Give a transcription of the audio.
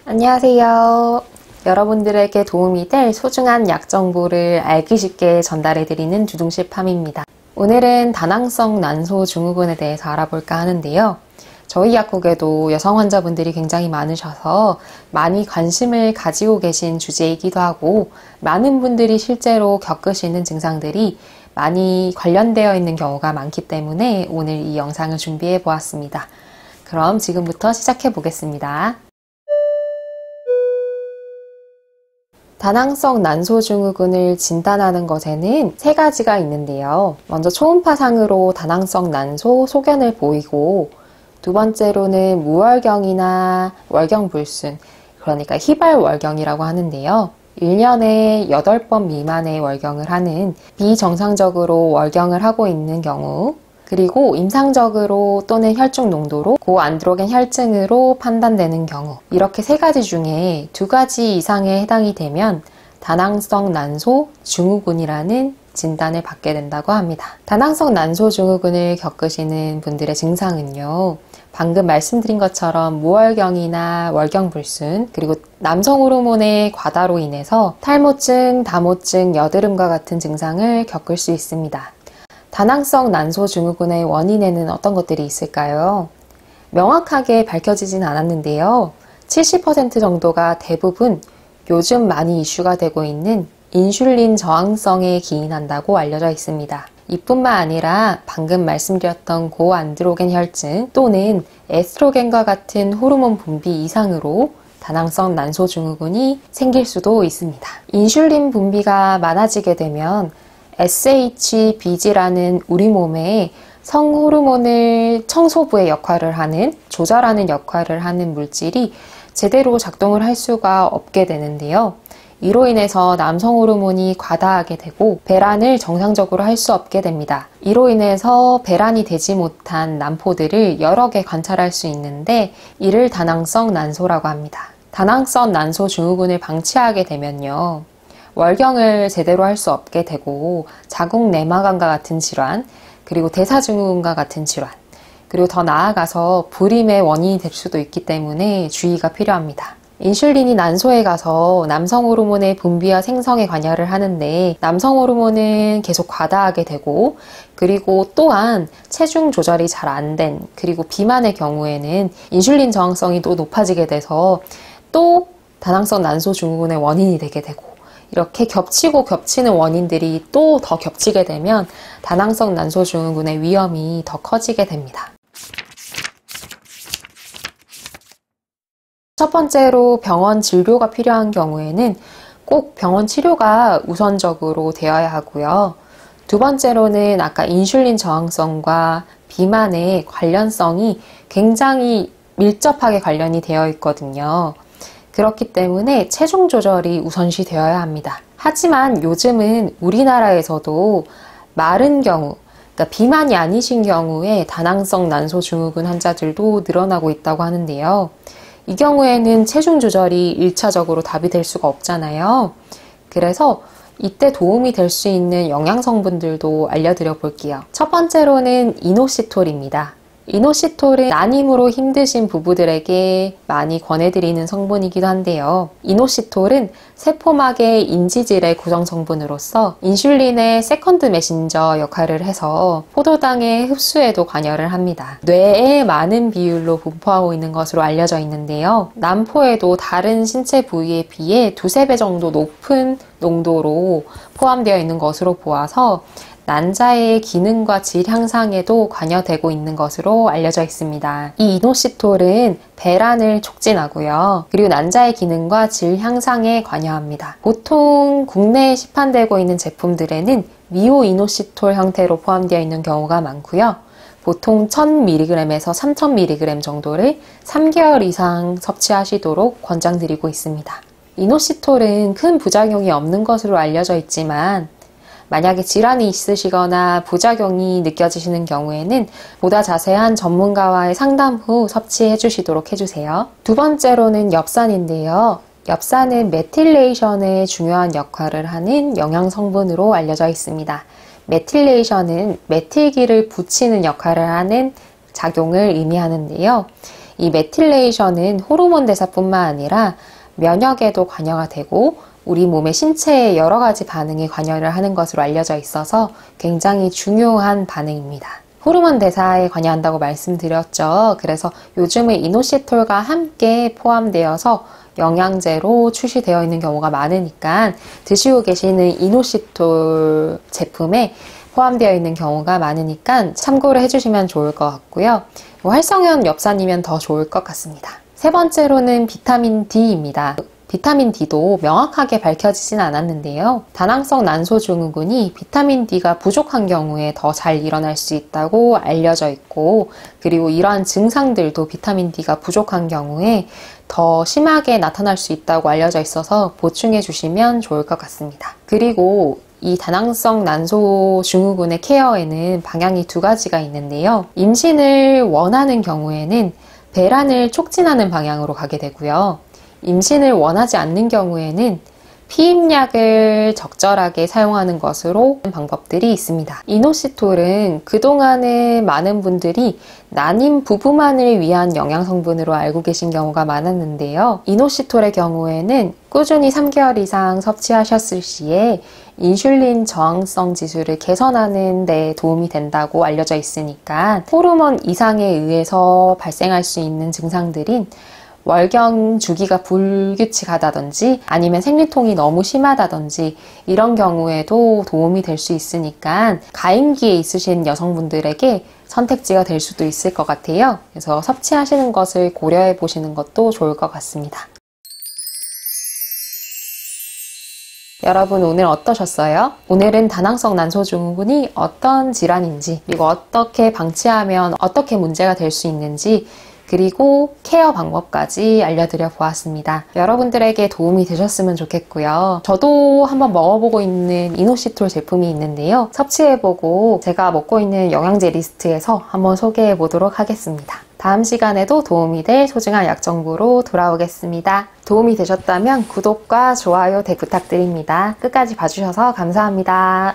안녕하세요. 여러분들에게 도움이 될 소중한 약 정보를 알기 쉽게 전달해드리는 주둥실 팜입니다. 오늘은 다낭성 난소 증후군에 대해서 알아볼까 하는데요. 저희 약국에도 여성 환자분들이 굉장히 많으셔서 많이 관심을 가지고 계신 주제이기도 하고, 많은 분들이 실제로 겪으시는 증상들이 많이 관련되어 있는 경우가 많기 때문에 오늘 이 영상을 준비해 보았습니다. 그럼 지금부터 시작해 보겠습니다. 다낭성 난소증후군을 진단하는 것에는 세 가지가 있는데요. 먼저 초음파상으로 다낭성 난소 소견을 보이고, 두 번째로는 무월경이나 월경불순, 그러니까 희발월경이라고 하는데요. 1년에 8번 미만의 월경을 하는 비정상적으로 월경을 하고 있는 경우, 그리고 임상적으로 또는 혈중 농도로 고안드로겐 혈증으로 판단되는 경우, 이렇게 세 가지 중에 두 가지 이상에 해당이 되면 다낭성 난소 증후군이라는 진단을 받게 된다고 합니다. 다낭성 난소 증후군을 겪으시는 분들의 증상은요, 방금 말씀드린 것처럼 무월경이나 월경불순, 그리고 남성 호르몬의 과다로 인해서 탈모증, 다모증, 여드름과 같은 증상을 겪을 수 있습니다. 다낭성 난소 증후군의 원인에는 어떤 것들이 있을까요? 명확하게 밝혀지진 않았는데요. 70% 정도가 대부분 요즘 많이 이슈가 되고 있는 인슐린 저항성에 기인한다고 알려져 있습니다. 이뿐만 아니라 방금 말씀드렸던 고안드로겐 혈증 또는 에스트로겐과 같은 호르몬 분비 이상으로 다낭성 난소 증후군이 생길 수도 있습니다. 인슐린 분비가 많아지게 되면 SHBG라는 우리 몸의 성호르몬을 청소부의 역할을 하는, 조절하는 역할을 하는 물질이 제대로 작동을 할 수가 없게 되는데요. 이로 인해서 남성 호르몬이 과다하게 되고 배란을 정상적으로 할 수 없게 됩니다. 이로 인해서 배란이 되지 못한 난포들을 여러 개 관찰할 수 있는데, 이를 다낭성 난소라고 합니다. 다낭성 난소 증후군을 방치하게 되면요, 월경을 제대로 할 수 없게 되고 자궁 내막암과 같은 질환, 그리고 대사증후군과 같은 질환, 그리고 더 나아가서 불임의 원인이 될 수도 있기 때문에 주의가 필요합니다. 인슐린이 난소에 가서 남성 호르몬의 분비와 생성에 관여를 하는데, 남성 호르몬은 계속 과다하게 되고, 그리고 또한 체중 조절이 잘 안 된, 그리고 비만의 경우에는 인슐린 저항성이 또 높아지게 돼서 또 다낭성 난소 증후군의 원인이 되게 되고, 이렇게 겹치고 겹치는 원인들이 또 더 겹치게 되면 다낭성 난소 증후군의 위험이 더 커지게 됩니다. 첫 번째로 병원 진료가 필요한 경우에는 꼭 병원 치료가 우선적으로 되어야 하고요. 두 번째로는 아까 인슐린 저항성과 비만의 관련성이 굉장히 밀접하게 관련이 되어 있거든요. 그렇기 때문에 체중 조절이 우선시 되어야 합니다. 하지만 요즘은 우리나라에서도 마른 경우, 그러니까 비만이 아니신 경우에 다낭성 난소 증후군 환자들도 늘어나고 있다고 하는데요. 이 경우에는 체중 조절이 1차적으로 답이 될 수가 없잖아요. 그래서 이때 도움이 될 수 있는 영양 성분들도 알려드려 볼게요. 첫 번째로는 이노시톨입니다. 이노시톨은 난임으로 힘드신 부부들에게 많이 권해드리는 성분이기도 한데요. 이노시톨은 세포막의 인지질의 구성 성분으로서 인슐린의 세컨드 메신저 역할을 해서 포도당의 흡수에도 관여를 합니다. 뇌에 많은 비율로 분포하고 있는 것으로 알려져 있는데요. 난포에도 다른 신체 부위에 비해 2~3배 정도 높은 농도로 포함되어 있는 것으로 보아서 난자의 기능과 질 향상에도 관여되고 있는 것으로 알려져 있습니다. 이 이노시톨은 배란을 촉진하고요. 그리고 난자의 기능과 질 향상에 관여합니다. 보통 국내에 시판되고 있는 제품들에는 미오 이노시톨 형태로 포함되어 있는 경우가 많고요. 보통 1000mg에서 3000mg 정도를 3개월 이상 섭취하시도록 권장드리고 있습니다. 이노시톨은 큰 부작용이 없는 것으로 알려져 있지만, 만약에 질환이 있으시거나 부작용이 느껴지시는 경우에는 보다 자세한 전문가와의 상담 후 섭취해 주시도록 해주세요. 두 번째로는 엽산인데요. 엽산은 메틸레이션에 중요한 역할을 하는 영양 성분으로 알려져 있습니다. 메틸레이션은 메틸기를 붙이는 역할을 하는 작용을 의미하는데요. 이 메틸레이션은 호르몬 대사뿐만 아니라 면역에도 관여가 되고 우리 몸의 신체의 여러 가지 반응에 관여를 하는 것으로 알려져 있어서 굉장히 중요한 반응입니다. 호르몬 대사에 관여한다고 말씀드렸죠. 그래서 요즘은 이노시톨과 함께 포함되어서 영양제로 출시되어 있는 경우가 많으니까 드시고 계시는 이노시톨 제품에 포함되어 있는 경우가 많으니까 참고를 해주시면 좋을 것 같고요. 활성현 엽산이면 더 좋을 것 같습니다. 세 번째로는 비타민 D입니다. 비타민 D도 명확하게 밝혀지진 않았는데요. 다낭성 난소 증후군이 비타민 D가 부족한 경우에 더 잘 일어날 수 있다고 알려져 있고, 그리고 이러한 증상들도 비타민 D가 부족한 경우에 더 심하게 나타날 수 있다고 알려져 있어서 보충해 주시면 좋을 것 같습니다. 그리고 이 다낭성 난소 증후군의 케어에는 방향이 두 가지가 있는데요. 임신을 원하는 경우에는 배란을 촉진하는 방향으로 가게 되고요. 임신을 원하지 않는 경우에는 피임약을 적절하게 사용하는 것으로 방법들이 있습니다. 이노시톨은 그동안에 많은 분들이 난임 부부만을 위한 영양성분으로 알고 계신 경우가 많았는데요. 이노시톨의 경우에는 꾸준히 3개월 이상 섭취하셨을 시에 인슐린 저항성 지수를 개선하는 데 도움이 된다고 알려져 있으니까 호르몬 이상에 의해서 발생할 수 있는 증상들인 월경 주기가 불규칙하다든지 아니면 생리통이 너무 심하다든지 이런 경우에도 도움이 될 수 있으니까 가임기에 있으신 여성분들에게 선택지가 될 수도 있을 것 같아요. 그래서 섭취하시는 것을 고려해 보시는 것도 좋을 것 같습니다. 여러분 오늘 어떠셨어요? 오늘은 다낭성 난소 증후군이 어떤 질환인지, 그리고 어떻게 방치하면 어떻게 문제가 될 수 있는지, 그리고 케어 방법까지 알려드려 보았습니다. 여러분들에게 도움이 되셨으면 좋겠고요. 저도 한번 먹어보고 있는 이노시톨 제품이 있는데요. 섭취해보고 제가 먹고 있는 영양제 리스트에서 한번 소개해 보도록 하겠습니다. 다음 시간에도 도움이 될 소중한 약정보로 돌아오겠습니다. 도움이 되셨다면 구독과 좋아요 부탁드립니다. 끝까지 봐주셔서 감사합니다.